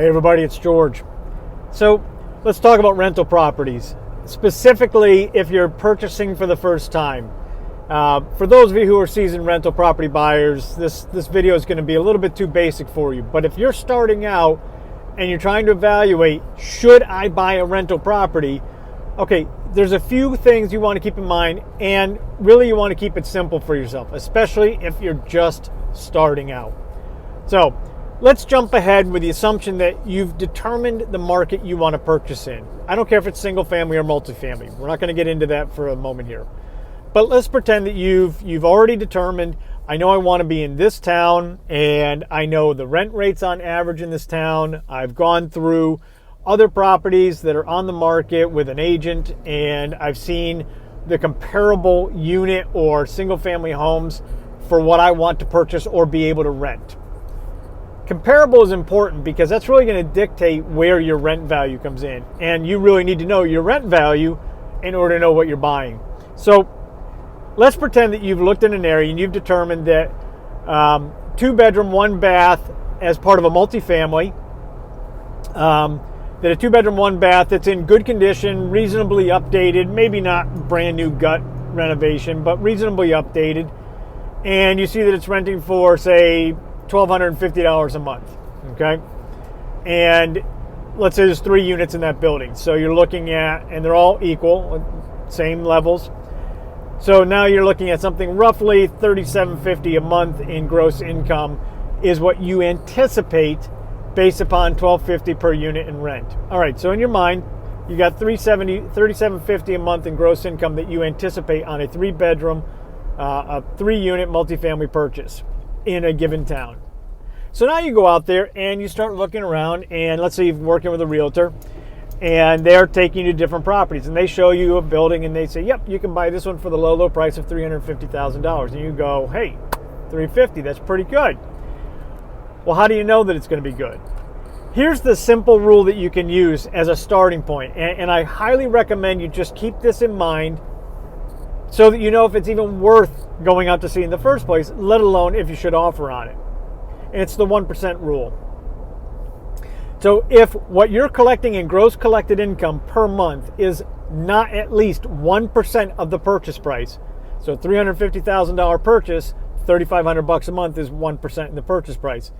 Hey everybody, it's George. So let's talk about rental properties, specifically if you're purchasing for the first time. For those of you who are seasoned rental property buyers, this video is going to be a little bit too basic for you. But if you're starting out and you're trying to evaluate, should I buy a rental property? Okay, there's a few things you want to keep in mind, and really you want to keep it simple for yourself, especially if you're just starting out. So let's jump ahead with the assumption that you've determined the market you want to purchase in. I don't care if it's single family or multifamily. We're not going to get into that for a moment here. But let's pretend that you've already determined, I know I want to be in this town, and I know the rent rates on average in this town. I've gone through other properties that are on the market with an agent, and I've seen the comparable unit or single family homes for what I want to purchase or be able to rent. Comparable is important because that's really going to dictate where your rent value comes in. And you really need to know your rent value in order to know what you're buying. So let's pretend that you've looked in an area and you've determined that 2 bedroom, 1 bath as part of a multifamily, that a 2 bedroom, 1 bath that's in good condition, reasonably updated, maybe not brand new gut renovation, but reasonably updated. And you see that it's renting for, say, $1,250 a month, okay? And let's say there's 3 units in that building. So you're looking at, and they're all equal, same levels. So now you're looking at something roughly $3,750 a month in gross income is what you anticipate based upon $1,250 per unit in rent. All right, so in your mind, you got $3,750 a month in gross income that you anticipate on a 3-bedroom, a 3-unit multifamily purchase in a given town. So now you go out there and you start looking around, and let's say you're working with a realtor and they're taking you to different properties and they show you a building and they say, yep, you can buy this one for the low price of $350,000. And you go, hey, $350, that's pretty good. Well, how do you know that it's going to be good? Here's the simple rule that you can use as a starting point. And I highly recommend you just keep this in mind so that you know if it's even worth going out to see in the first place, let alone if you should offer on it. And it's the 1% rule. So if what you're collecting in gross collected income per month is not at least 1% of the purchase price, so $350,000 purchase, $3,500 a month is 1% in the purchase price.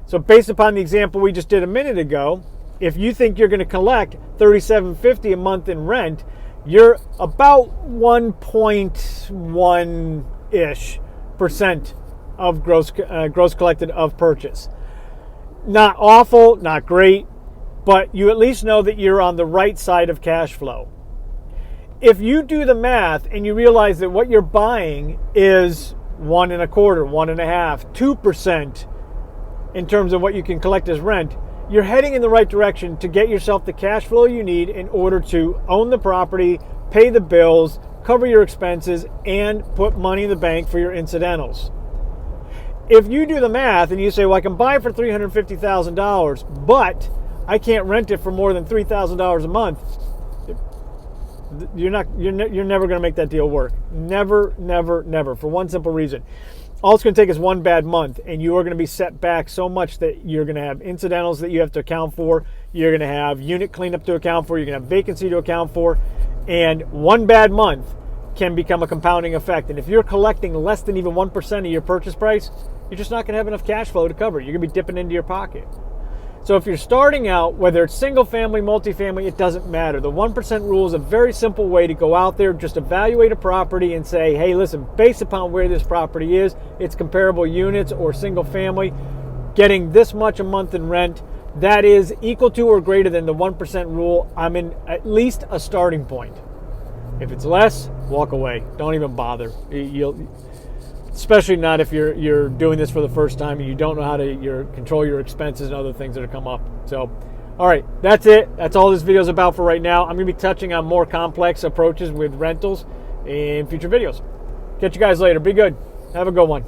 So based upon the example we just did a minute ago, if you think you're going to collect $3,750 a month in rent, you're about 1.1-ish% of gross collected of purchase. Not awful, not great, but you at least know that you're on the right side of cash flow. If you do the math and you realize that what you're buying is 1.25%, 1.5%, 2% in terms of what you can collect as rent, you're heading in the right direction to get yourself the cash flow you need in order to own the property, pay the bills, cover your expenses, and put money in the bank for your incidentals. If you do the math and you say, well, I can buy it for $350,000, but I can't rent it for more than $3,000 a month, you're never going to make that deal work. Never, never, never, for one simple reason. All it's going to take is one bad month, and you are going to be set back so much that you're going to have incidentals that you have to account for. You're going to have unit cleanup to account for. You're going to have vacancy to account for. And one bad month can become a compounding effect. And if you're collecting less than even 1% of your purchase price, you're just not going to have enough cash flow to cover it. You're going to be dipping into your pocket. So if you're starting out, whether it's single family, multifamily, it doesn't matter. The 1% rule is a very simple way to go out there, just evaluate a property and say, hey, listen, based upon where this property is, it's comparable units or single family, getting this much a month in rent, that is equal to or greater than the 1% rule. I'm in at least a starting point. If it's less, walk away. Don't even bother. Especially not if you're doing this for the first time and you don't know how to control your expenses and other things that come up. So, all right, that's it. That's all this video is about for right now. I'm going to be touching on more complex approaches with rentals in future videos. Catch you guys later. Be good. Have a good one.